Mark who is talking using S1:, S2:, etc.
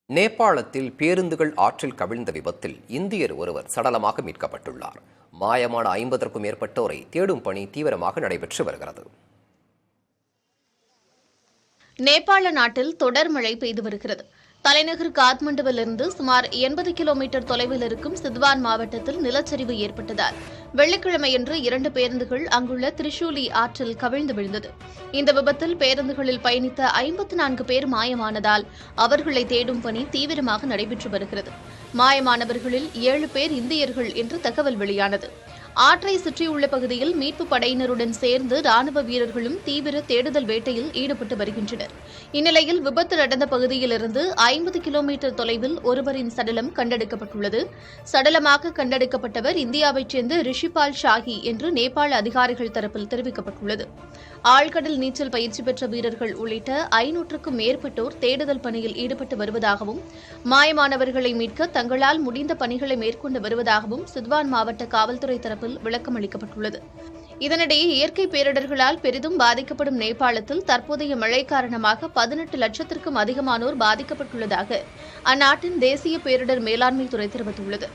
S1: நேபாளத்தில் பேருந்துகள் ஆற்றில் கவிழ்ந்த விபத்தில் இந்தியர் ஒருவர் சடலமாக மீட்கப்பட்டுள்ளார். மாயமான 50க்கும் மேற்பட்டோரை தேடும் பணி தீவிரமாக நடைபெற்று வருகிறது.
S2: நேபாள நாட்டில் தொடர் மழை பெய்து வருகிறது. தலைநகர் காத்மண்டுவிலிருந்து சுமார் 80 கிலோமீட்டர் தொலைவில் இருக்கும் சித்வான் மாவட்டத்தில் நிலச்சரிவு ஏற்பட்டதால் வெள்ளிக்கிழமையன்று 2 பேருந்துகள் அங்குள்ள திரிசூலி ஆற்றில் கவிழ்ந்து விழுந்தது. இந்த விபத்தில் பேருந்துகளில் பயணித்த 54 பேர் மாயமானதால் அவர்களை தேடும் பணி தீவிரமாக நடைபெற்று வருகிறது. மாயமானவர்களில் 7 பேர் இந்தியர்கள் என்று தகவல் வெளியானது. ஆற்றை சுற்றியுள்ள பகுதியில் மீட்புப் படையினருடன் சேர்ந்து ராணுவ வீரர்களும் தீவிர தேடுதல் வேட்டையில் ஈடுபட்டு வருகின்றனர். இந்நிலையில் விபத்து நடந்த பகுதியிலிருந்து 50 கிலோமீட்டர் தொலைவில் ஒருவரின் சடலம் கண்டெடுக்கப்பட்டுள்ளது. சடலமாக கண்டெடுக்கப்பட்டவர் இந்தியாவைச் சேர்ந்த ரிஷிபால் ஷாஹி என்று நேபாள அதிகாரிகள் தரப்பில் தெரிவிக்கப்பட்டுள்ளது. ஆழ்கடல் நீச்சல் பயிற்சி பெற்ற வீரர்கள் உள்ளிட்ட 500க்கும் மேற்பட்டோர் தேடுதல் பணியில் ஈடுபட்டு வருவதாகவும் மாயமானவர்களை மீட்க தங்களால் முடிந்த பணிகளை மேற்கொண்டு வருவதாகவும் சித்வான் மாவட்ட காவல்துறை தரப்பில் விளக்கம் அளிக்கப்பட்டுள்ளது. இதனிடையே இயற்கை பேரிடர்களால் பெரிதும் பாதிக்கப்படும் நேபாளத்தில் தற்போதைய மழை காரணமாக 18 லட்சத்திற்கும் அதிகமானோர் பாதிக்கப்பட்டுள்ளதாக அந்நாட்டின் தேசிய பேரிடர் மேலாண்மை துறை தெரிவித்துள்ளது.